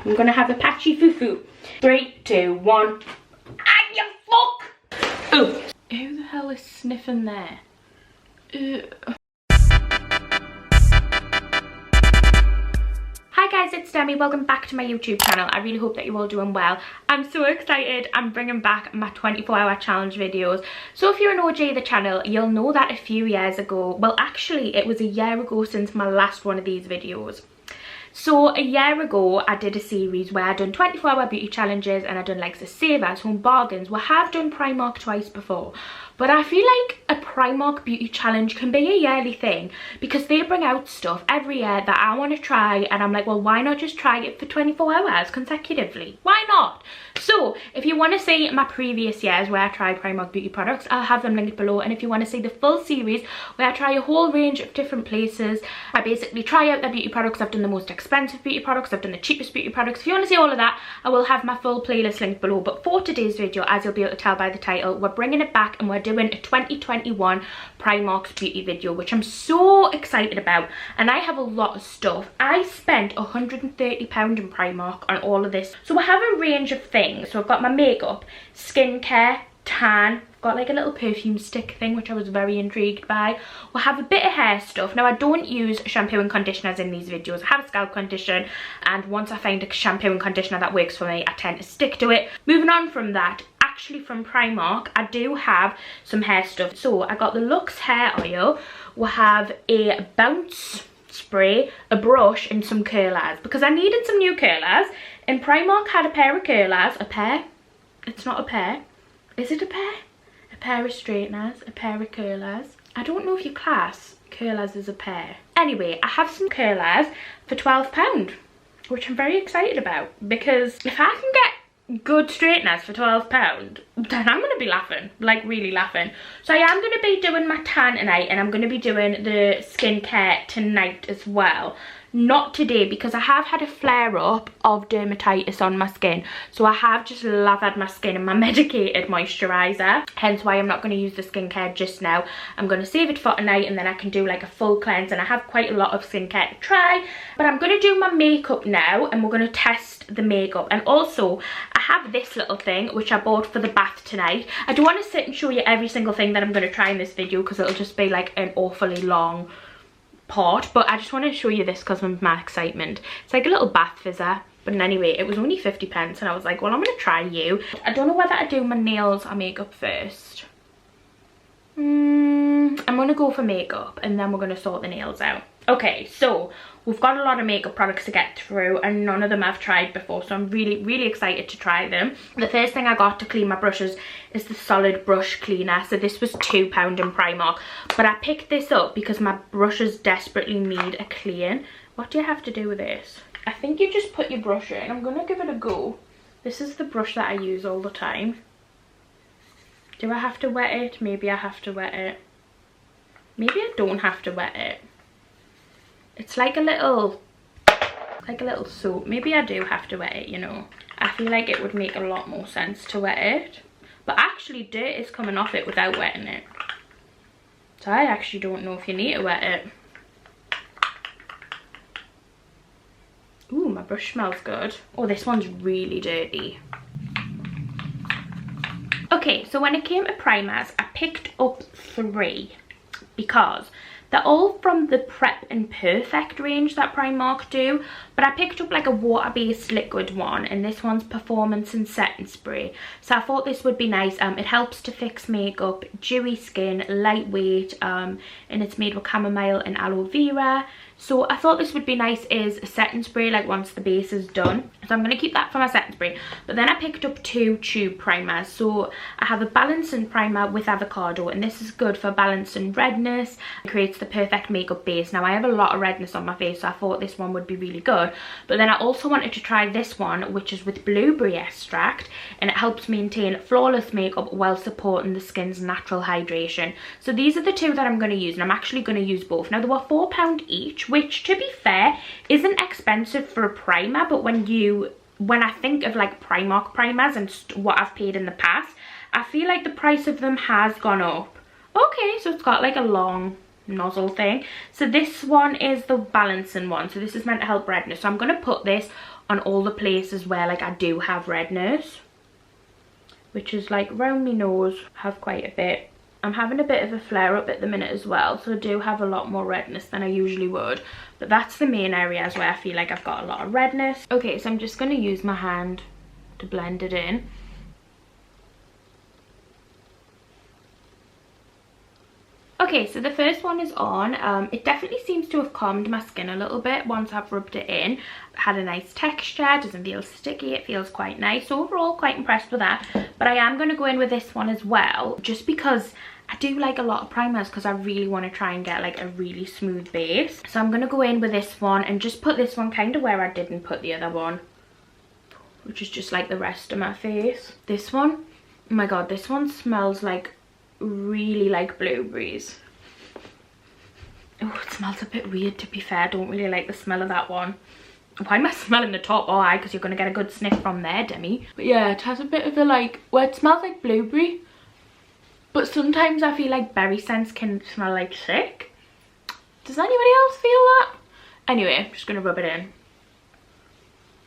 I'm gonna have a patchy foo-foo. 3, 2, 1. Ah, you fuck! Ooh. Who the hell is sniffing there? Hi guys, it's Demi. Welcome back to my YouTube channel. I really hope that you're all doing well. I'm so excited. I'm bringing back my 24-hour challenge videos. So if you're an OG of the channel, you'll know that a few years ago, well actually it was a year ago since my last one of these videos. So a year ago I did a series where I done 24-hour beauty challenges and I done like the savers, home bargains. We have done Primark twice before, but I feel like a Primark beauty challenge can be a yearly thing because they bring out stuff every year that I want to try, and I'm like, well, why not just try it for 24 hours consecutively? Why not? So if you want to see my previous years where I tried Primark beauty products, I'll have them linked below. And if you want to see the full series where I try a whole range of different places, I basically try out their beauty products. I've done the most expensive beauty products, I've done the cheapest beauty products. If you want to see all of that, I will have my full playlist linked below. But for today's video, as you'll be able to tell by the title, we're bringing it back and we're doing a 2021 Primark's beauty video, which I'm so excited about. And I have a lot of stuff. I spent £130 in Primark on all of this. So I have a range of things. So I've got my makeup, skincare, tan, got like a little perfume stick thing which I was very intrigued by. We'll have a bit of hair stuff. Now I don't use shampoo and conditioners in these videos. I have a scalp condition, and once I find a shampoo and conditioner that works for me, I tend to stick to it. Moving on from that, actually from Primark I do have some hair stuff. So I got the Luxe hair oil, we'll have a bounce spray, a brush and some curlers because I needed some new curlers. And Primark had a pair of curlers, a pair, it's not a pair, is it a pair? A pair of straighteners, a pair of curlers. I don't know if you class curlers as a pair. Anyway, I have some curlers for £12, which I'm very excited about because if I can get good straighteners for £12, then I'm going to be laughing, like really laughing. So I am going to be doing my tan tonight, and I'm going to be doing the skincare tonight as well. Not today because I have had a flare up of dermatitis on my skin, so I have just lathered my skin in my medicated moisturizer, hence why I'm not going to use the skincare just now. I'm going to save it for tonight and then I can do like a full cleanse, and I have quite a lot of skincare to try. But I'm going to do my makeup now and we're going to test the makeup. And also I have this little thing which I bought for the bath tonight. I don't want to sit and show you every single thing that I'm going to try in this video because it'll just be like an awfully long part, but I just want to show you this because of my excitement. It's like a little bath fizzer, but anyway, it was only 50p and I was like, well, I'm going to try you. I don't know whether I do my nails or makeup first. I'm going to go for makeup and then we're going to sort the nails out. Okay, so we've got a lot of makeup products to get through and none of them I've tried before, so I'm really excited to try them. The first thing I got to clean my brushes is the solid brush cleaner. So this was £2 in Primark, but I picked this up because my brushes desperately need a clean. What do you have to do with this? I think you just put your brush in. I'm gonna give it a go. This is the brush that I use all the time. Do I have to wet it? Maybe I have to wet it. Maybe I don't have to wet it. It's like a little soap. Maybe I do have to wet it, you know. I feel like it would make a lot more sense to wet it. But actually dirt is coming off it without wetting it. So I actually don't know if you need to wet it. Ooh, my brush smells good. Oh, this one's really dirty. Okay, so when it came to primers, I picked up 3 because they're all from the Prep and Perfect range that Primark do, but I picked up like a water-based liquid one, and this one's Performance and Setting Spray. So I thought this would be nice. It helps to fix makeup, dewy skin, lightweight, and it's made with chamomile and aloe vera. So I thought this would be nice as a setting spray, like once the base is done. So I'm going to keep that for my setting spray. But then I picked up 2 tube primers. So I have a balancing primer with avocado, and this is good for balancing redness. It creates the perfect makeup base. Now I have a lot of redness on my face, so I thought this one would be really good. But then I also wanted to try this one, which is with blueberry extract, and it helps maintain flawless makeup while supporting the skin's natural hydration. So these are the 2 that I'm going to use, and I'm actually going to use both. Now they were £4 each, which to be fair isn't expensive for a primer, but when I think of like Primark primers and what I've paid in the past, I feel like the price of them has gone up. Okay, so it's got like a long nozzle thing. So this one is the balancing one, so this is meant to help redness. So I'm going to put this on all the places where like I do have redness, which is like round my nose, have quite a bit. I'm having a bit of a flare up at the minute as well, so I do have a lot more redness than I usually would, but that's the main areas where I feel like I've got a lot of redness. Okay, so I'm just going to use my hand to blend it in. Okay, so the first one is on. It definitely seems to have calmed my skin a little bit once I've rubbed it in. Had a nice texture, doesn't feel sticky, it feels quite nice. So overall, quite impressed with that. But I am going to go in with this one as well, just because I do like a lot of primers, because I really want to try and get like a really smooth base. So I'm going to go in with this one and just put this one kind of where I didn't put the other one, which is just like the rest of my face. This one, oh my god, this one smells like really like blueberries. Oh, it smells a bit weird, to be fair. I don't really like the smell of that one. Why am I smelling the top? Oh, aye, because you're going to get a good sniff from there, Demi. But yeah, it has a bit of a like, well, it smells like blueberry, but sometimes I feel like berry scents can smell like sick. Does anybody else feel that? Anyway, I'm just going to rub it in.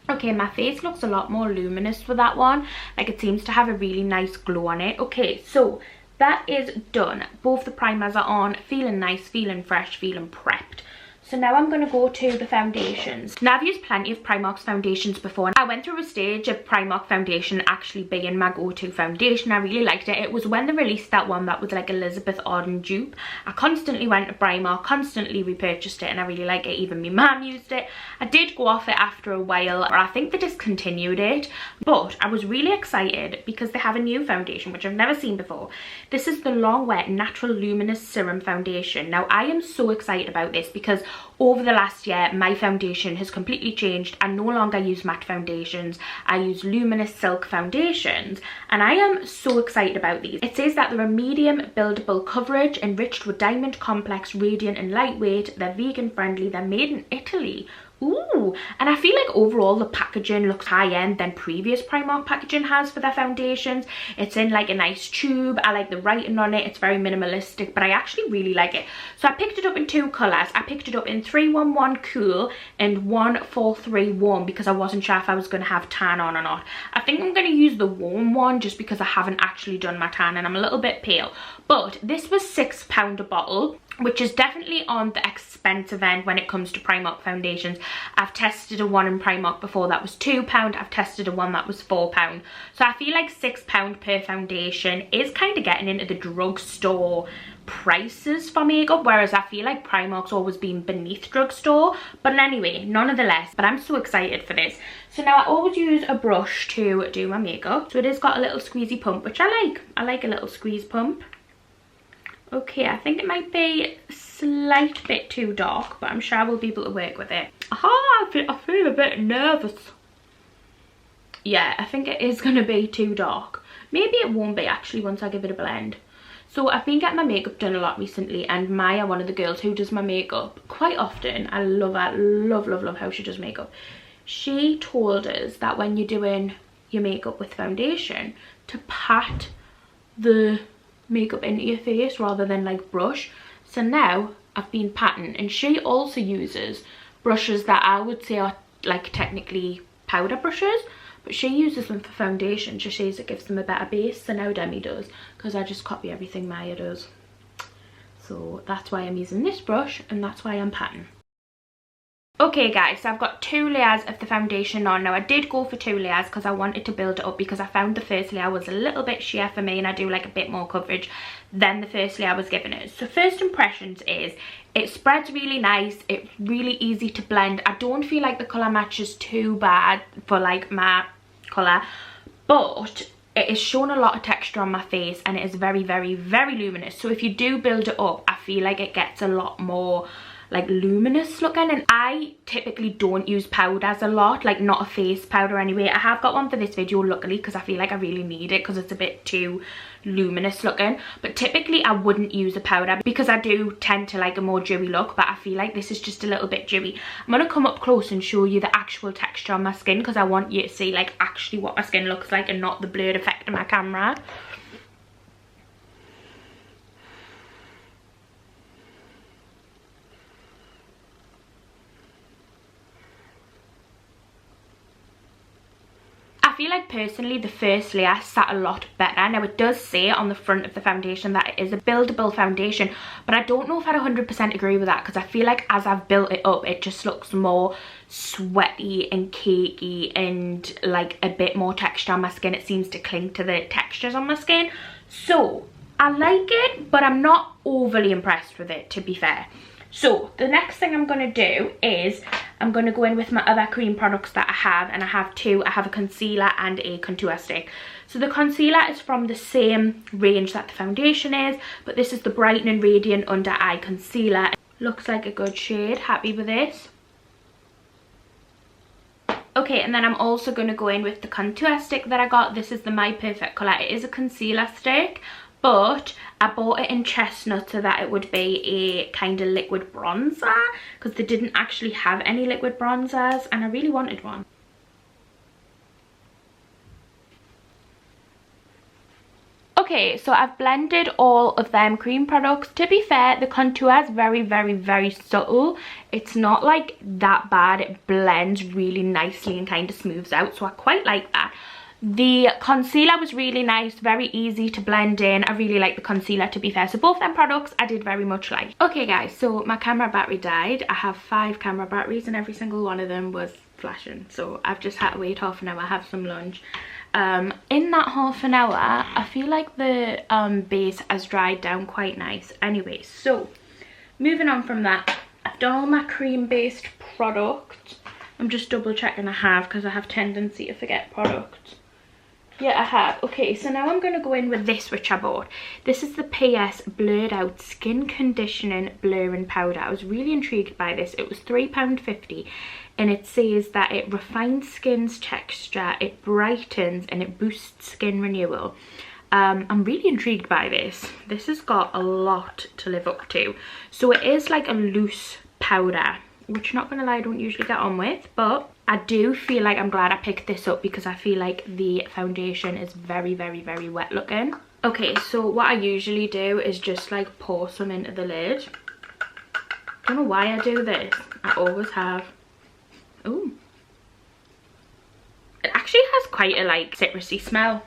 Okay, my face looks a lot more luminous with that one. Like, it seems to have a really nice glow on it. Okay, so that is done. Both the primers are on, feeling nice, feeling fresh, feeling prepped. So now I'm going to go to the foundations. Now, I've used plenty of Primark's foundations before. I went through a stage of Primark foundation actually being my go-to foundation. I really liked it. It was when they released that one that was like Elizabeth Arden dupe. I constantly went to Primark, constantly repurchased it, and I really like it. Even my mum used it. I did go off it after a while, or I think they discontinued it. But I was really excited because they have a new foundation, which I've never seen before. This is the Long Wear Natural Luminous Serum Foundation. Now, I am so excited about this because over the last year, my foundation has completely changed. I no longer use matte foundations. I use luminous silk foundations, and I am so excited about these. It says that they're a medium buildable coverage, enriched with diamond complex, radiant and lightweight. They're vegan friendly. They're made in Italy. Ooh, and I feel like overall the packaging looks high-end than previous Primark packaging has for their foundations. It's in like a nice tube. I like the writing on it. It's very minimalistic, but I actually really like it. So I picked it up in two colours. I picked it up in 311 Cool and 143 Warm because I wasn't sure if I was going to have tan on or not. I think I'm going to use the warm one just because I haven't actually done my tan and I'm a little bit pale. But this was £6 a bottle, which is definitely on the expensive end when it comes to Primark foundations. I've tested a one in Primark before that was £2. I've tested a one that was £4. So I feel like £6 per foundation is kind of getting into the drugstore prices for makeup, whereas I feel like Primark's always been beneath drugstore. But anyway, nonetheless, but I'm so excited for this. So now I always use a brush to do my makeup. So it has got a little squeezy pump, which I like. I like a little squeeze pump. Okay, I think it might be a slight bit too dark, but I'm sure I will be able to work with it. Aha, I feel a bit nervous. Yeah, I think it is going to be too dark. Maybe it won't be actually once I give it a blend. So I've been getting my makeup done a lot recently, and Maya, one of the girls who does my makeup quite often, I love her, love how she does makeup. She told us that when you're doing your makeup with foundation, to pat the makeup into your face rather than like brush. So now I've been patting, and she also uses brushes that I would say are like technically powder brushes, but she uses them for foundation. She says it gives them a better base. So now Demi does, because I just copy everything Maya does. So that's why I'm using this brush, and that's why I'm patting. Okay guys, so I've got 2 layers of the foundation on. Now I did go for 2 layers because I wanted to build it up, because I found the first layer was a little bit sheer for me, and I do like a bit more coverage than the first layer was giving us. So first impressions is it spreads really nice. It's really easy to blend. I don't feel like the colour matches too bad for like my colour, but it is showing a lot of texture on my face, and it is very luminous. So if you do build it up, I feel like it gets a lot more like luminous looking. And I typically don't use powders a lot, like not a face powder anyway. I have got one for this video luckily, because I feel like I really need it because it's a bit too luminous looking. But typically I wouldn't use a powder because I do tend to like a more dewy look, but I feel like this is just a little bit dewy. I'm going to come up close and show you the actual texture on my skin, because I want you to see like actually what my skin looks like and not the blurred effect of my camera. I feel like personally the first layer sat a lot better. Now it does say on the front of the foundation that it is a buildable foundation, but I don't know if I'd 100% agree with that, because I feel like as I've built it up it just looks more sweaty and cakey and like a bit more texture on my skin. It seems to cling to the textures on my skin. So I like it, but I'm not overly impressed with it, to be fair. So the next thing I'm going to do is I'm going to go in with my other cream products that I have, and I have two. I have a concealer and a contour stick. So the concealer is from the same range that the foundation is, but this is the Brightening Radiant Under Eye Concealer. Looks like a good shade. Happy with this. Okay, and then I'm also going to go in with the contour stick that I got. This is the My Perfect Colour. It is a concealer stick, but I bought it in chestnut so that it would be a kind of liquid bronzer, because they didn't actually have any liquid bronzers and I really wanted one. Okay, so I've blended all of them cream products. To be fair, the contour is very, very, very subtle. It's not like that bad. It blends really nicely and kind of smooths out, so I quite like that. The concealer was really nice, very easy to blend in. I really like the concealer, to be fair. So both them products I did very much like. Okay guys, so my camera battery died. I have 5 camera batteries and every single one of them was flashing. So I've just had to wait half an hour, have some lunch. In that half an hour, I feel like the base has dried down quite nice. Anyway, so moving on from that, I've done all my cream based products. I'm just double checking I have, because I have tendency to forget products. Yeah, I have. Okay, so now I'm going to go in with this, which I bought. This is the PS Blurred Out Skin Conditioning Blurring Powder. I was really intrigued by this. It was £3.50 and it says that it refines skin's texture, it brightens and it boosts skin renewal. I'm really intrigued by this. This has got a lot to live up to. So it is like a loose powder, which, not gonna lie, I don't usually get on with, but I do feel like I'm glad I picked this up because I feel like the foundation is very, very, very wet looking. Okay, so what I usually do is just like pour some into the lid. Don't know why I do this. I always have. Ooh. It actually has quite a like citrusy smell.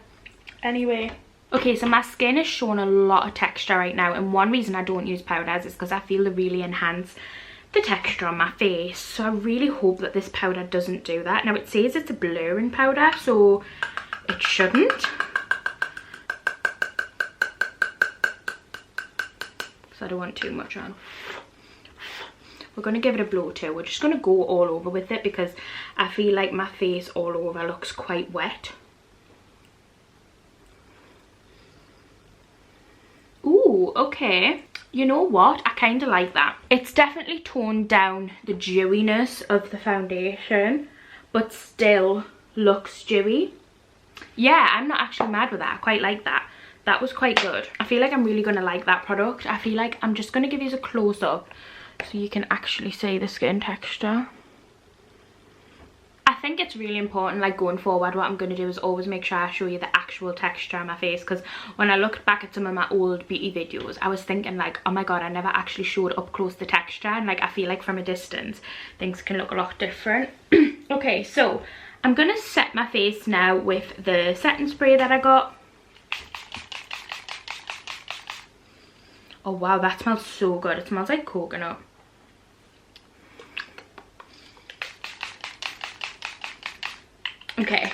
Anyway. Okay, so my skin is showing a lot of texture right now, and one reason I don't use powders is because I feel they really enhance the texture on my face. So I really hope that this powder doesn't do that. Now it says it's a blurring powder, so it shouldn't. So I don't want too much on. We're going to give it a blow too. We're just going to go all over with it because I feel like my face all over looks quite wet. Ooh, okay. You know what? I kind of like that. It's definitely toned down the dewiness of the foundation, but still looks dewy. Yeah, I'm not actually mad with that. I quite like that. That was quite good. I feel like I'm really going to like that product. I feel like I'm just going to give you a close-up so you can actually see the skin texture. I think it's really important, like going forward, what I'm going to do is always make sure I show you the actual texture on my face, because when I looked back at some of my old beauty videos, I was thinking like, oh my god, I never actually showed up close the texture, and like I feel like from a distance things can look a lot different. Okay, so I'm going to set my face now with the setting spray that I got. Oh wow, that smells so good. It smells like coconut. Okay,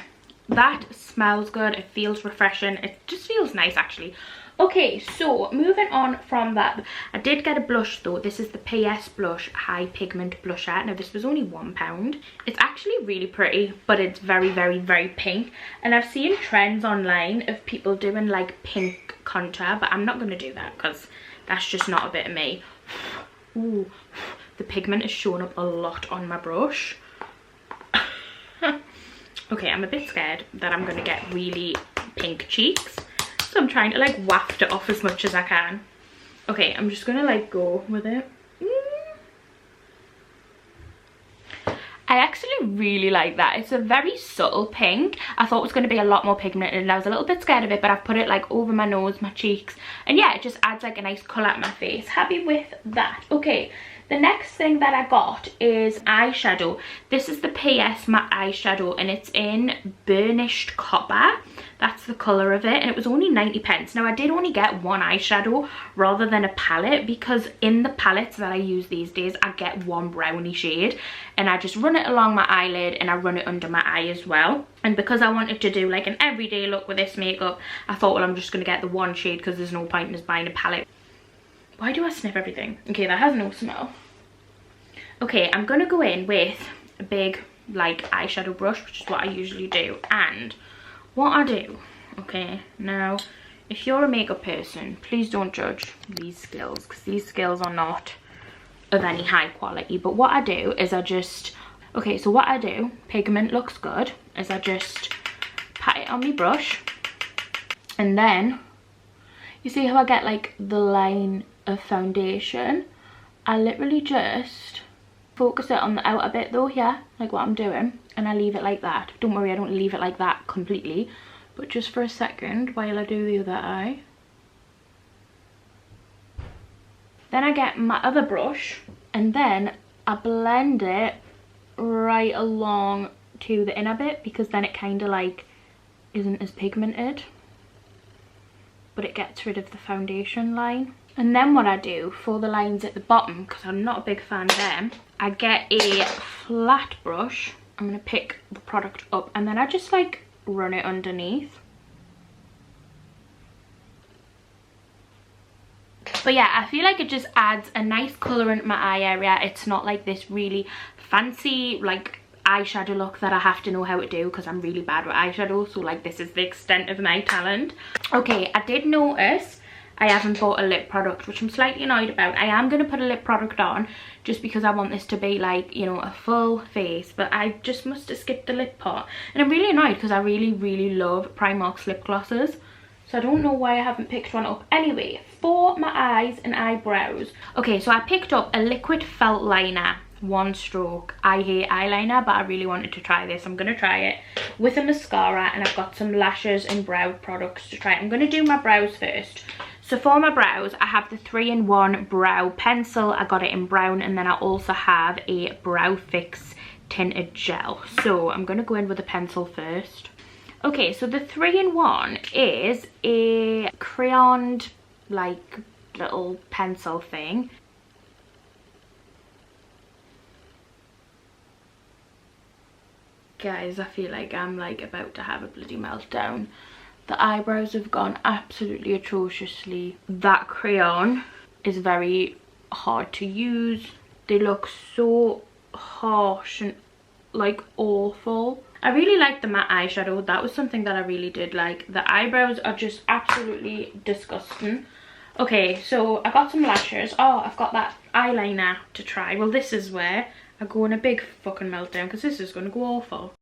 that smells good. It feels refreshing. It just feels nice actually. Okay, so moving on from that, I did get a blush though. This is the PS Blush High Pigment Blusher. Now this was only £1. It's actually really pretty, but it's very, very, very pink. And I've seen trends online of people doing like pink contour, but I'm not going to do that because that's just not a bit of me. Ooh, the pigment is showing up a lot on my brush. Okay, I'm a bit scared that I'm going to get really pink cheeks. So I'm trying to like waft it off as much as I can. Okay, I'm just going to like go with it. I actually really like that. It's a very subtle pink. I thought it was going to be a lot more pigmented and I was a little bit scared of it, but I've put it like over my nose, my cheeks. And yeah, it just adds like a nice colour to my face. Happy with that. Okay, The next thing that I got is eyeshadow. This is the PS matte eyeshadow and it's in burnished copper. That's the colour of it, and it was only 90p. Now I did only get one eyeshadow rather than a palette, because in the palettes that I use these days I get one brownie shade and I just run it along my eyelid and I run it under my eye as well. And because I wanted to do like an everyday look with this makeup, I thought, well, I'm just going to get the one shade because there's no point in us buying a palette. Why do I sniff everything? Okay, that has no smell. Okay, I'm going to go in with a big like eyeshadow brush, which is what I usually do. And what I do, okay, now if you're a makeup person, please don't judge these skills, because these skills are not of any high quality. But what I do is I just, okay, so what I do, pigment looks good, is I just pat it on my brush, and then you see how I get like the line of foundation? I literally just focus it on the outer bit though, yeah, like what I'm doing, and I leave it like that. Don't worry, I don't leave it like that completely, but just for a second while I do the other eye. Then I get my other brush and then I blend it right along to the inner bit, because then it kind of like isn't as pigmented, but it gets rid of the foundation line. And then what I do for the lines at the bottom, because I'm not a big fan of them, I get a flat brush. I'm going to pick the product up and then I just like run it underneath. But yeah, I feel like it just adds a nice colour into my eye area. It's not like this really fancy like eyeshadow look that I have to know how to do, because I'm really bad with eyeshadow, so like this is the extent of my talent. Okay, I did notice I haven't bought a lip product, which I'm slightly annoyed about. I am going to put a lip product on just because I want this to be like, you know, a full face, but I just must have skipped the lip part. And I'm really annoyed because I really love Primark's lip glosses, so I don't know why I haven't picked one up. Anyway, for my eyes and eyebrows, okay, so I picked up a liquid felt liner, one stroke. I hate eyeliner, but I really wanted to try this. I'm gonna try it with a mascara, and I've got some lashes and brow products to try. I'm gonna do my brows first. So for my brows, I have the 3-in-1 brow pencil. I got it in brown, and then I also have a Brow Fix tinted gel. So I'm gonna go in with a pencil first. Okay, so the 3-in-1 is a crayoned like little pencil thing. Guys, I feel like I'm like about to have a bloody meltdown. The eyebrows have gone absolutely atrociously. That crayon is very hard to use. They look so harsh and like awful. I really like the matte eyeshadow. That was something that I really did like. The eyebrows are just absolutely disgusting. Okay, so I got some lashes. Oh, I've got that eyeliner to try. Well, this is where I go in a big fucking meltdown, because this is going to go awful.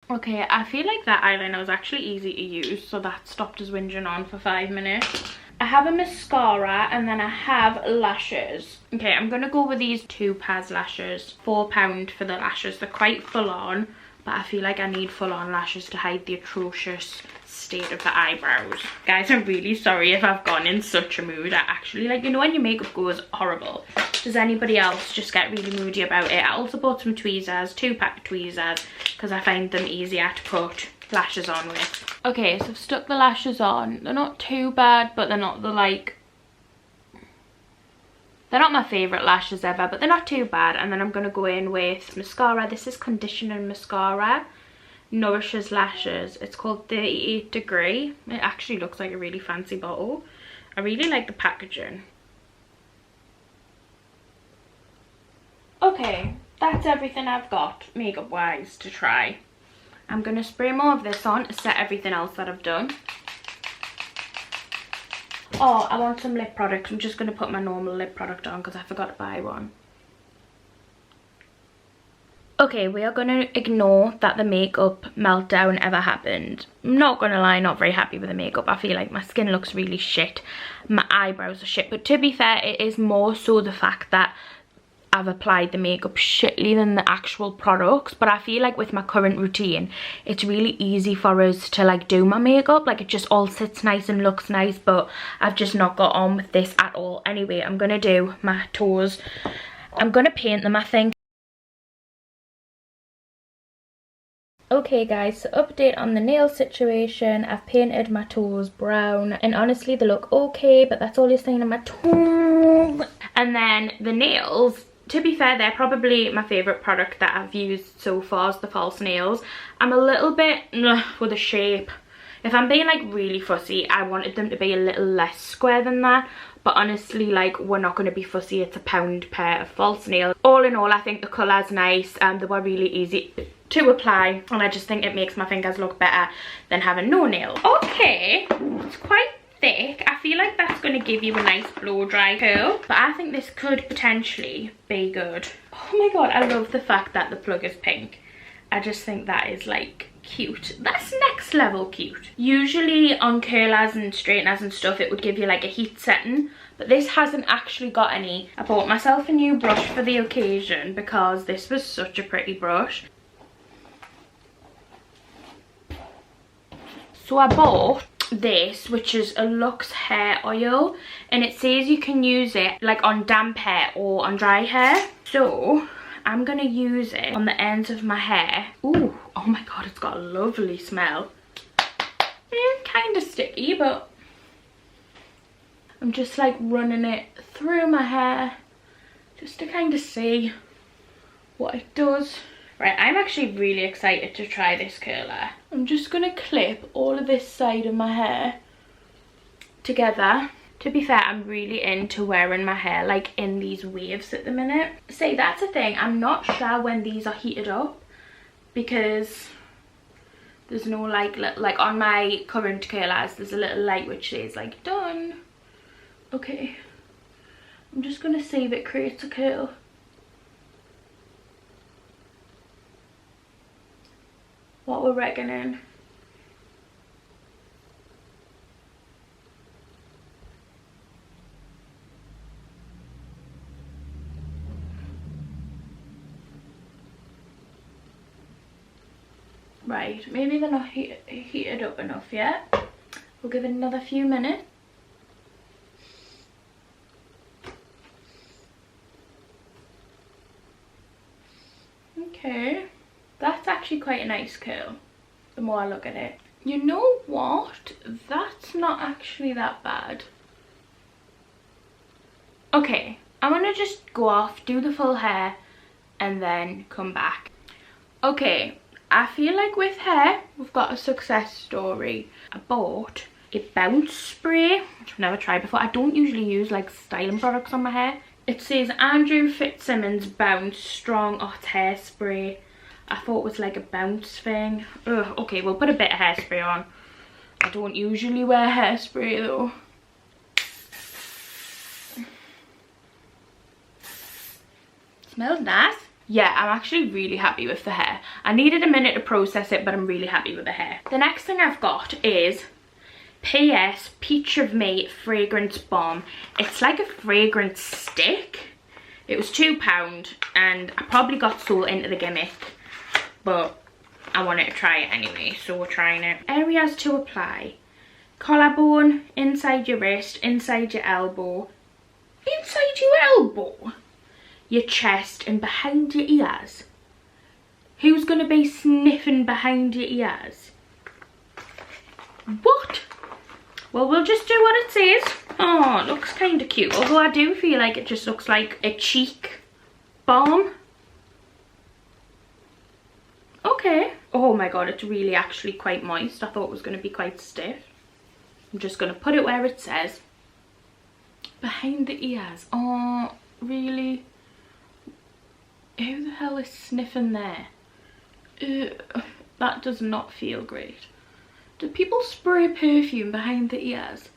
Okay, I feel like that eyeliner was actually easy to use, so that stopped us whinging on for 5 minutes. I have a mascara and then I have lashes. Okay, I'm going to go with these two Paz lashes. £4 for the lashes. They're quite full on, but I feel like I need full on lashes to hide the atrocious state of the eyebrows. Guys, I'm really sorry if I've gone in such a mood. I actually, like, you know when your makeup goes horrible, does anybody else just get really moody about it? I also bought some tweezers, 2-pack of tweezers, because I find them easier to put lashes on with. Okay, so I've stuck the lashes on. They're not too bad, but they're not the like, they're not my favourite lashes ever, but they're not too bad. And then I'm going to go in with mascara. This is conditioning mascara, Nourishes Lashes. It's called 38 Degree. It actually looks like a really fancy bottle. I really like the packaging. Okay, that's everything I've got makeup wise to try. I'm going to spray more of this on to set everything else that I've done. Oh, I want some lip products. I'm just going to put my normal lip product on because I forgot to buy one. Okay, we are going to ignore that the makeup meltdown ever happened. I'm not going to lie, not very happy with the makeup. I feel like my skin looks really shit. My eyebrows are shit. But to be fair, it is more so the fact that I've applied the makeup shittly than the actual products, but I feel like with my current routine it's really easy for us to like do my makeup, like it just all sits nice and looks nice, but I've just not got on with this at all. Anyway, I'm gonna do my toes. I'm gonna paint them, I think. Okay guys, so update on the nail situation. I've painted my toes brown and honestly they look okay, but that's all you're seeing on my toes. And then the nails, to be fair, they're probably my favourite product that I've used so far, is the false nails. I'm a little bit with the shape. If I'm being like really fussy, I wanted them to be a little less square than that, but honestly, like, we're not going to be fussy. It's a £1 pair of false nails. All in all, I think the colour's nice, they were really easy to apply, and I just think it makes my fingers look better than having no nails. Okay, it's quite thick. I feel like that's going to give you a nice blow dry curl, but I think this could potentially be good. Oh my god, I love the fact that the plug is pink. I just think that is like cute. That's next level cute. Usually on curlers and straighteners and stuff it would give you like a heat setting, but this hasn't actually got any. I bought myself a new brush for the occasion because this was such a pretty brush. So I bought this, which is a Luxe hair oil, and it says you can use it like on damp hair or on dry hair. So I'm gonna use it on the ends of my hair. Ooh, oh my god, it's got a lovely smell. Kind of sticky, but I'm just like running it through my hair just to kind of see what it does. Right, I'm actually really excited to try this curler. I'm just gonna clip all of this side of my hair together. To be fair, I'm really into wearing my hair like in these waves at the minute. See, that's the thing, I'm not sure when these are heated up because there's no like on my current curlers there's a little light which says like done. Okay, I'm just gonna see if it creates a curl. What we're reckoning. Right, maybe they're not heated up enough yet. We'll give it another few minutes. Okay, that's actually quite a nice curl, the more I look at it. You know what? That's not actually that bad. Okay, I'm gonna just go off, do the full hair, and then come back. Okay, I feel like with hair, we've got a success story. I bought a bounce spray, which I've never tried before. I don't usually use like styling products on my hair. It says Andrew Fitzsimmons Bounce Strong Hot Hairspray. I thought it was like a bounce thing. Ugh, okay, we'll put a bit of hairspray on. I don't usually wear hairspray though. Smells nice. Yeah, I'm actually really happy with the hair. I needed a minute to process it, but I'm really happy with the hair. The next thing I've got is PS Peach of Me Fragrance Bomb. It's like a fragrance stick. It was £2 and I probably got so into the gimmick, but I wanted to try it anyway, so we're trying it. Areas to apply: collarbone, inside your wrist, inside your elbow, inside your elbow, your chest and behind your ears. Who's gonna be sniffing behind your ears? What? Well, we'll just do what it says. Oh, it looks kind of cute, although I do feel like it just looks like a cheek balm. Okay. Oh my god, it's really actually quite moist. I thought it was going to be quite stiff. I'm just going to put it where it says. Behind the ears. Oh, really? Who the hell is sniffing there? That does not feel great. Do people spray perfume behind the ears?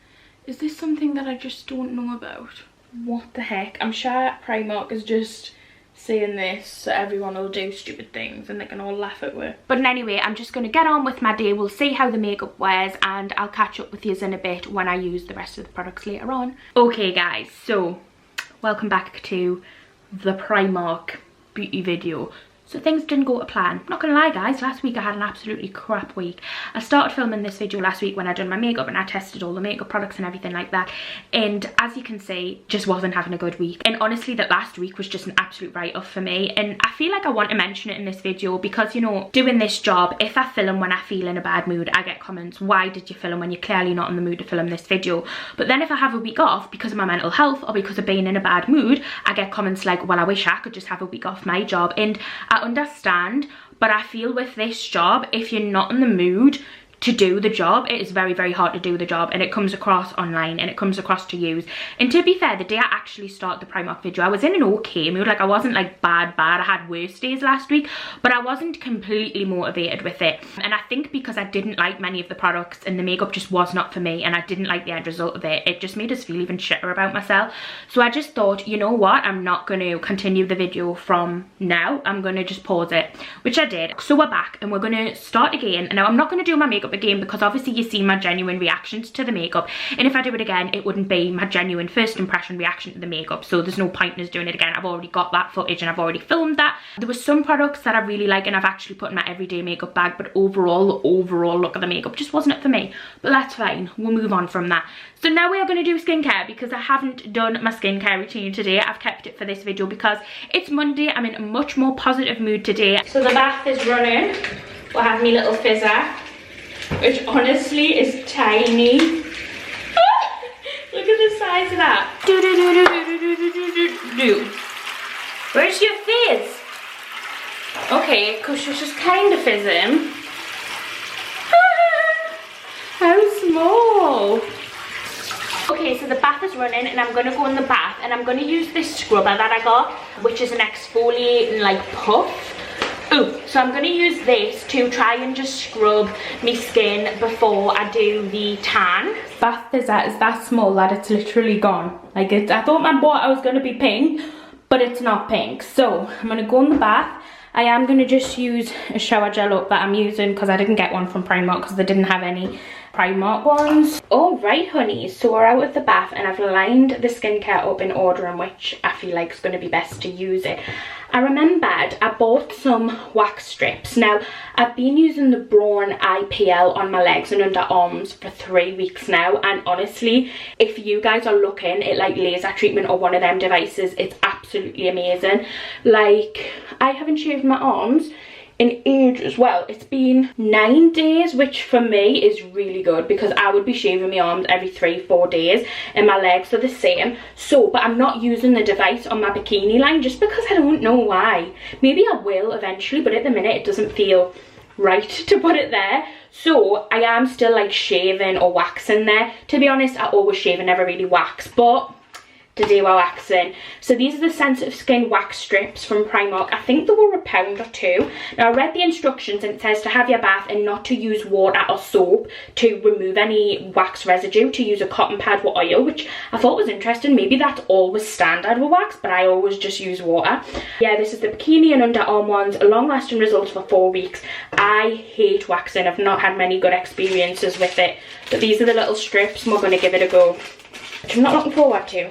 Is this something that I just don't know about? What the heck? I'm sure Primark is just saying this so everyone will do stupid things and they can all laugh at me. But anyway, I'm just going to get on with my day. We'll see how the makeup wears and I'll catch up with you in a bit when I use the rest of the products later on. Okay guys, so welcome back to the Primark beauty video. So things didn't go to plan. Not gonna lie guys, last week I had an absolutely crap week. I started filming this video last week when I done my makeup and I tested all the makeup products and everything like that. And as you can see, just wasn't having a good week. And honestly, that last week was just an absolute write-off for me. And I feel like I want to mention it in this video because, you know, doing this job, if I film when I feel in a bad mood, I get comments, why did you film when you're clearly not in the mood to film this video? But then if I have a week off because of my mental health or because of being in a bad mood, I get comments like, well, I wish I could just have a week off my job. And I understand, but I feel with this job, if you're not in the mood to do the job, it is very, very hard to do the job, and it comes across online and it comes across to use. And to be fair, the day I actually started the Primark video, I was in an okay mood. Like, I wasn't like bad. I had worse days last week, but I wasn't completely motivated with it. And I think because I didn't like many of the products and the makeup just was not for me, and I didn't like the end result of it, it just made us feel even shitter about myself. So I just thought, you know what, I'm not going to continue the video from now. I'm going to just pause it, which I did. So we're back and we're going to start again. And now I'm not going to do my makeup again because obviously you see my genuine reactions to the makeup, and if I do it again it wouldn't be my genuine first impression reaction to the makeup, so there's no point in us doing it again. I've already got that footage and I've already filmed that. There were some products that I really like and I've actually put in my everyday makeup bag, but overall look at the makeup just wasn't it for me. But that's fine, we'll move on from that. So now we are going to do skincare because I haven't done my skincare routine today. I've kept it for this video because it's Monday. I'm in a much more positive mood today. So the bath is running. We'll have me little fizzer, which honestly is tiny. Look at the size of that. Where's your fizz? Okay, because she's just kind of fizzing. How small. Okay, so the bath is running and I'm going to go in the bath and I'm going to use this scrubber that I got, which is an exfoliating like puff. Oh, so I'm going to use this to try and just scrub my skin before I do the tan. Bath is that small that it's literally gone. Like, I thought my bottle was going to be pink, but it's not pink. So I'm going to go in the bath. I am going to just use a shower gel up that I'm using because I didn't get one from Primark because they didn't have any Primark ones. Alright honeys, so we're out of the bath and I've lined the skincare up in order in which I feel like it's going to be best to use it. I remembered I bought some wax strips. Now, I've been using the Braun IPL on my legs and underarms for 3 weeks now, and honestly, if you guys are looking at like laser treatment or one of them devices, it's absolutely amazing. Like, I haven't shaved my arms in ages. Well, it's been 9 days, which for me is really good because I would be shaving my arms every 3-4 days and my legs are the same. So, but I'm not using the device on my bikini line just because I don't know why. Maybe I will eventually, but at the minute it doesn't feel right to put it there. So I am still like shaving or waxing there. To be honest, I always shave and never really wax, but today we're waxing. So these are the sensitive skin wax strips from Primark. I think they were £1 or £2. Now I read the instructions and it says to have your bath and not to use water or soap to remove any wax residue, to use a cotton pad with oil, which I thought was interesting. Maybe that's always standard with wax, but I always just use water. Yeah, this is the bikini and underarm ones, long lasting results for 4 weeks. I hate waxing. I've not had many good experiences with it, but these are the little strips and we're going to give it a go, which I'm not looking forward to.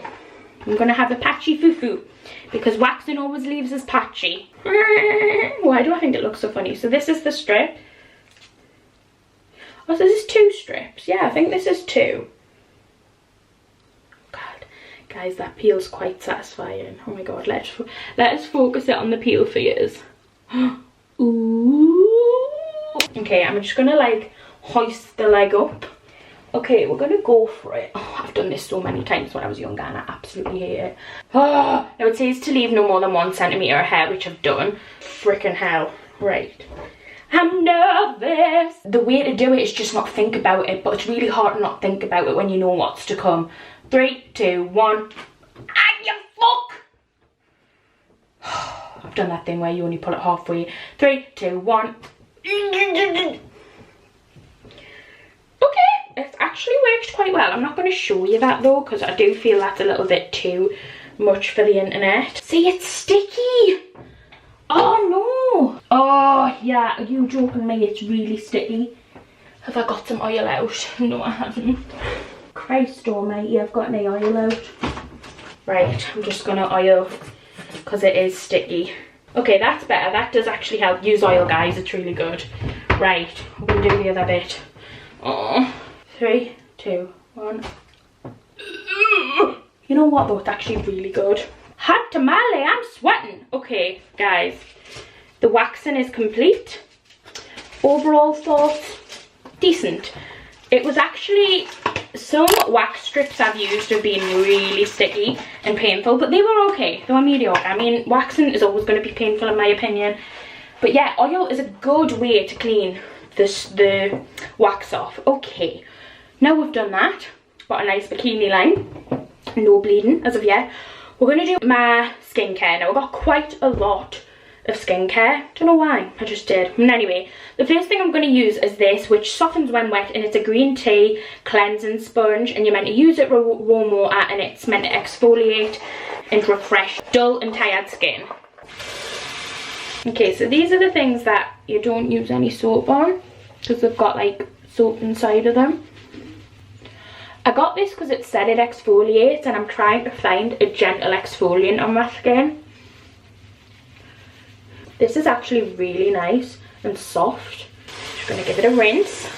I'm going to have a patchy foo-foo because waxing always leaves us patchy. Why do I think it looks so funny? So this is the strip. Oh, so this is 2 strips. Yeah, I think this is 2. God, guys, that peel's quite satisfying. Oh my god, let us focus it on the peel for yours. Ooh. Okay, I'm just going to like hoist the leg up. Okay, we're gonna go for it. Oh, I've done this so many times when I was younger and I absolutely hate it. Oh, now it says to leave no more than 1 centimetre of hair, which I've done. Freaking hell. Right. I'm nervous. The way to do it is just not think about it, but it's really hard to not think about it when you know what's to come. 3, 2, 1. Ah, you fuck! I've done that thing where you only pull it halfway. 3, 2, 1. It's actually worked quite well. I'm not going to show you that though because I do feel that's a little bit too much for the internet. See, it's sticky. Oh no. Oh yeah, are you joking me? It's really sticky. Have I got some oil out? No, I haven't. Christ almighty, I've got any oil out. Right, I'm just going to oil because it is sticky. Okay, that's better. That does actually help. Use oil, guys. It's really good. Right, we're going to do the other bit. Oh. 3, 2, 1. You know what though? It's actually really good. Hot tamale, I'm sweating. Okay, guys. The waxing is complete. Overall thoughts, decent. It was actually, some wax strips I've used have been really sticky and painful, but they were okay. They were mediocre. I mean, waxing is always going to be painful in my opinion. But yeah, oil is a good way to clean the wax off. Okay, now we've done that. Got a nice bikini line. No bleeding as of yet. We're going to do my skincare. Now, I've got quite a lot of skincare. Don't know why, I just did. And anyway, the first thing I'm going to use is this, which softens when wet, and it's a green tea cleansing sponge, and you're meant to use it with warm water, and it's meant to exfoliate and refresh dull and tired skin. Okay, so these are the things that you don't use any soap on, because they've got like soap inside of them. I got this because it said it exfoliates, and I'm trying to find a gentle exfoliant on my skin. This is actually really nice and soft. Just going to give it a rinse.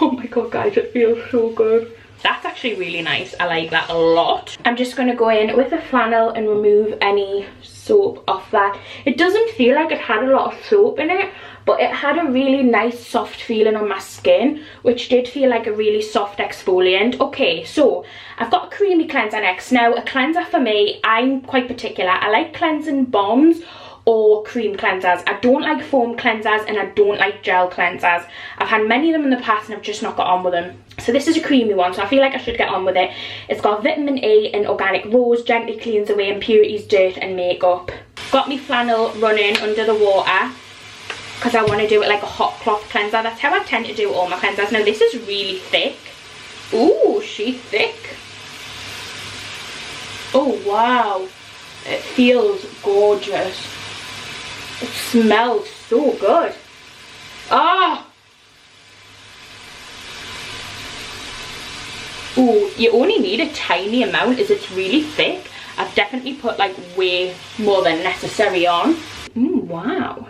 Oh my god, guys, it feels so good. That's actually really nice. I like that a lot. I'm just going to go in with a flannel and remove any soap off that. It doesn't feel like it had a lot of soap in it, but it had a really nice soft feeling on my skin, which did feel like a really soft exfoliant. Okay, so I've got a creamy cleanser next. Now, a cleanser for me, I'm quite particular. I like cleansing bombs or cream cleansers. I don't like foam cleansers, and I don't like gel cleansers. I've had many of them in the past and I've just not got on with them. So this is a creamy one, so I feel like I should get on with it. It's got vitamin E and organic rose, gently cleans away impurities, dirt and makeup. Got me flannel running under the water because I want to do it like a hot cloth cleanser. That's how I tend to do all my cleansers. Now this is really thick. Ooh, she's thick. Oh wow, it feels gorgeous. It smells so good. Ah. Ooh, you only need a tiny amount as it's really thick. I've definitely put like way more than necessary on. Wow.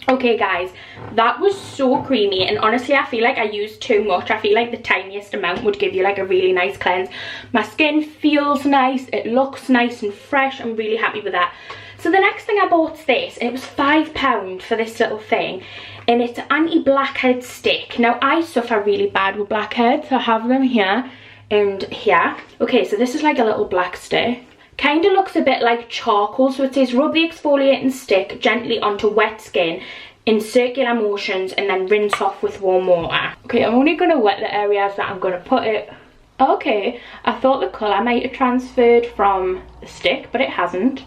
Okay guys, that was so creamy, and honestly I feel like I used too much. I feel like the tiniest amount would give you like a really nice cleanse. My skin feels nice, it looks nice and fresh. I'm really happy with that. So the next thing I bought is this, and it was £5 for this little thing, and it's Anti-Blackhead Stick. Now I suffer really bad with blackheads. I have them here and here. Okay, so this is like a little black stick. Kind of looks a bit like charcoal, so it says rub the exfoliating stick gently onto wet skin in circular motions and then rinse off with warm water. Okay, I'm only going to wet the areas that I'm going to put it. Okay, I thought the colour might have transferred from the stick, but it hasn't.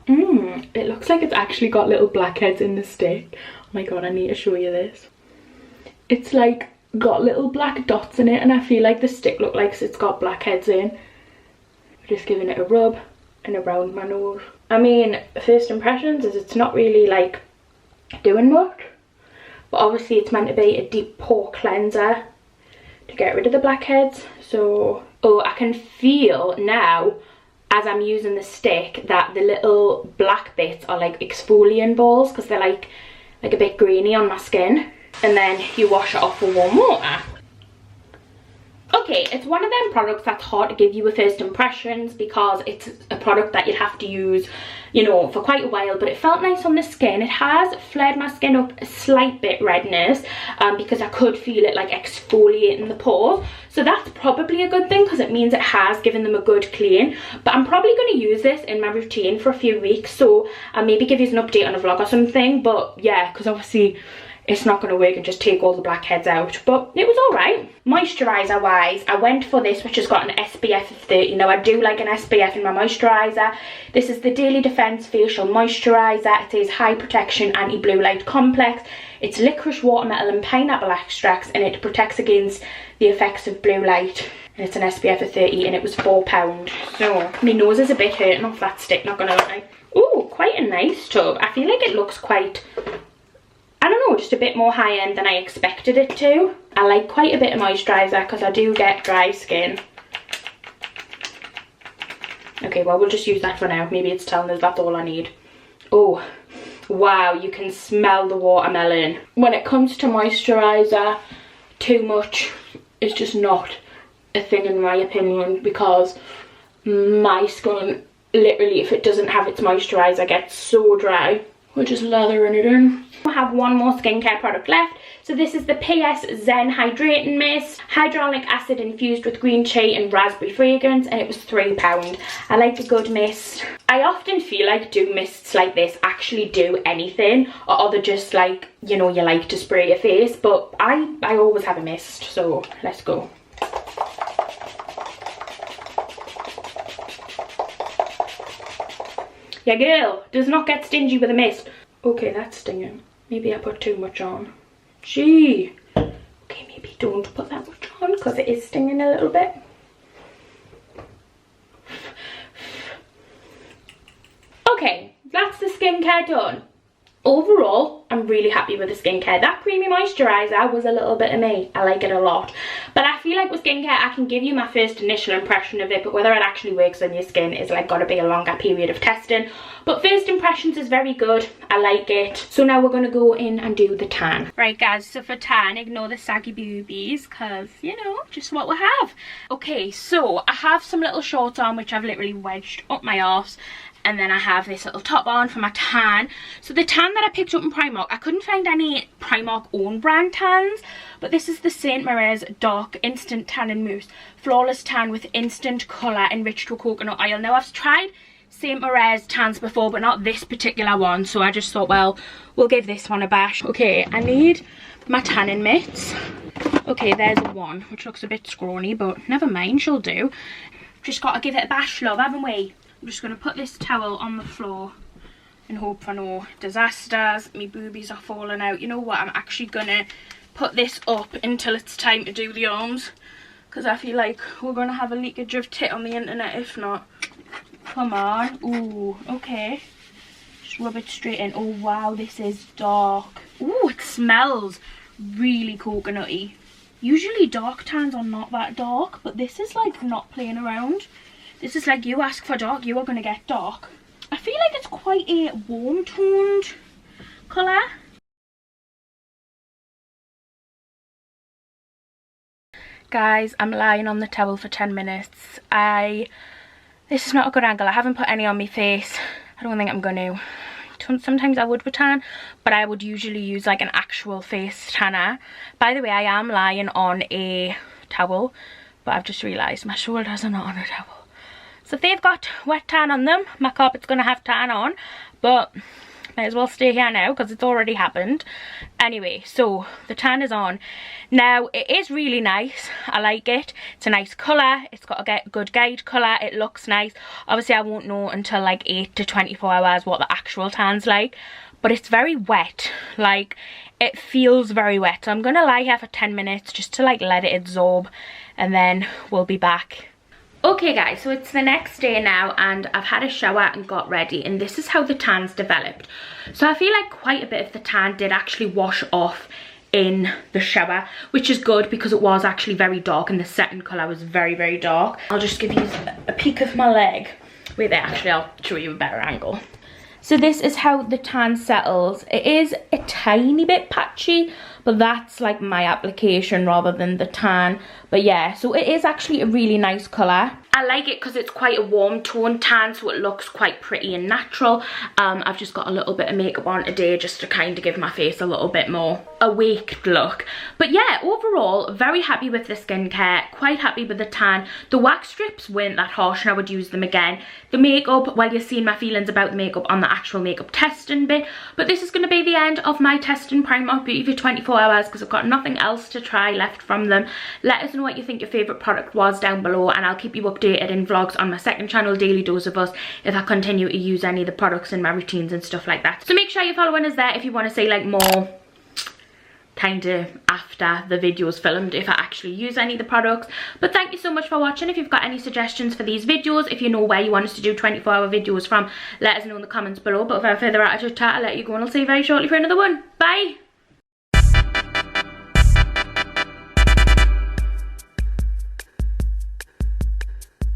It looks like it's actually got little blackheads in the stick. Oh my god, I need to show you this. It's like got little black dots in it, and I feel like the stick looks like it's got blackheads in. Just giving it a rub and around my nose. I mean, first impressions is it's not really like doing much, but obviously it's meant to be a deep pore cleanser to get rid of the blackheads. So, oh, I can feel now as I'm using the stick that the little black bits are like exfoliant balls, because they're like a bit grainy on my skin. And then you wash it off with warm water. Okay, it's one of them products that's hard to give you a first impressions, because it's a product that you'd have to use, you know, for quite a while, but it felt nice on the skin. It has flared my skin up a slight bit redness, because I could feel it like exfoliating the pores. So that's probably a good thing, because it means it has given them a good clean. But I'm probably going to use this in my routine for a few weeks, so I'll maybe give you an update on a vlog or something. But yeah, because obviously it's not going to work and just take all the blackheads out, but it was alright. Moisturiser wise, I went for this, which has got an SPF of 30. Now I do like an SPF in my moisturiser. This is the Daily Defense Facial Moisturiser. It says high protection anti-blue light complex. It's licorice, watermelon and pineapple extracts, and it protects against the effects of blue light. And it's an SPF of 30, and it was £4. So my nose is a bit hurting off that stick, not gonna lie. Ooh, quite a nice tub. I feel like it looks quite, I don't know, just a bit more high end than I expected it to. I like quite a bit of moisturiser because I do get dry skin. Okay, well, we'll just use that for now. Maybe it's telling us that's all I need. Oh, wow, you can smell the watermelon. When it comes to moisturizer, too much is just not a thing in my opinion, because my skin, literally, if it doesn't have its moisturizer, gets so dry. We're just lathering it in. I have one more skincare product left. So this is the PS Zen Hydrating Mist. Hyaluronic acid infused with green tea and raspberry fragrance, and it was £3. I like a good mist. I often feel like do mists like this actually do anything, or are they just like, you know, you like to spray your face, but I always have a mist, so let's go. Yeah, girl, does not get stingy with a mist. Okay, that's stinging. Maybe I put too much on. Gee. Okay, maybe don't put that much on because it is stinging a little bit. Okay, that's the skincare done. Overall, I'm really happy with the skincare. That creamy moisturizer was a little bit of me. I like it a lot. But I feel like with skincare, I can give you my first initial impression of it, but whether it actually works on your skin is like got to be a longer period of testing. But first impressions is very good. I like it. So now we're going to go in and do the tan. Right, guys, so for tan, ignore the saggy boobies because, you know, just what we have. Okay, so I have some little shorts on which I've literally wedged up my arse. And then I have this little top on for my tan. So the tan that I picked up in Primark, I couldn't find any Primark own brand tans, but this is the St. Moriz Dark Instant Tannin Mousse. Flawless tan with instant colour enriched with coconut oil. Now I've tried St. Moriz tans before, but not this particular one, so I just thought, well, we'll give this one a bash. Okay, I need my tannin mitts. Okay, there's one, which looks a bit scrawny, but never mind, she'll do. Just got to give it a bash, love, haven't we? I'm just going to put this towel on the floor and hope for no disasters. My boobies are falling out. You know what? I'm actually going to put this up until it's time to do the arms, because I feel like we're going to have a leakage of tit on the internet if not. Come on. Ooh, okay. Just rub it straight in. Oh, wow, this is dark. Ooh, it smells really coconutty. Usually dark tans are not that dark, but this is like not playing around. This is like, you ask for dark, you are going to get dark. I feel like it's quite a warm toned colour. Guys, I'm lying on the towel for 10 minutes. This is not a good angle. I haven't put any on my face. I don't think I'm going to. Sometimes I would with tan, but I would usually use like an actual face tanner. By the way, I am lying on a towel, but I've just realised my shoulders are not on a towel. So if they've got wet tan on them, my carpet's going to have tan on, but may as well stay here now because it's already happened. Anyway, so the tan is on. Now, it is really nice. I like it. It's a nice colour. It's got a good guide colour. It looks nice. Obviously, I won't know until like 8 to 24 hours what the actual tan's like, but it's very wet. Like, it feels very wet. So I'm going to lie here for 10 minutes just to like let it absorb, and then we'll be back. Okay guys, so it's the next day now and I've had a shower and got ready, and this is how the tan's developed. So I feel like quite a bit of the tan did actually wash off in the shower, which is good because it was actually very dark and the setting colour was very, very dark. I'll just give you a peek of my leg. Wait there, actually I'll show you a better angle. So this is how the tan settles. It is a tiny bit patchy, but that's like my application rather than the tan. But yeah, so it is actually a really nice colour. I like it because it's quite a warm tone tan, so it looks quite pretty and natural. I've just got a little bit of makeup on today just to kind of give my face a little bit more awake look. But yeah, overall, very happy with the skincare, quite happy with the tan. The wax strips weren't that harsh and I would use them again. The makeup, well, you're seeing my feelings about the makeup on the actual makeup testing bit, but this is going to be the end of my testing Primark Beauty for 24 hours because I've got nothing else to try left from them. Let us know what you think your favourite product was down below, and I'll keep you updated in vlogs on my second channel, Daily Dose of Us, if I continue to use any of the products in my routines and stuff like that. So make sure you're following us there if you want to see like more kind of after the videos filmed if I actually use any of the products. But thank you so much for watching. If you've got any suggestions for these videos, if you know where you want us to do 24-hour videos from, let us know in the comments below. But without further ado, I'll let you go and I'll see you very shortly for another one. Bye.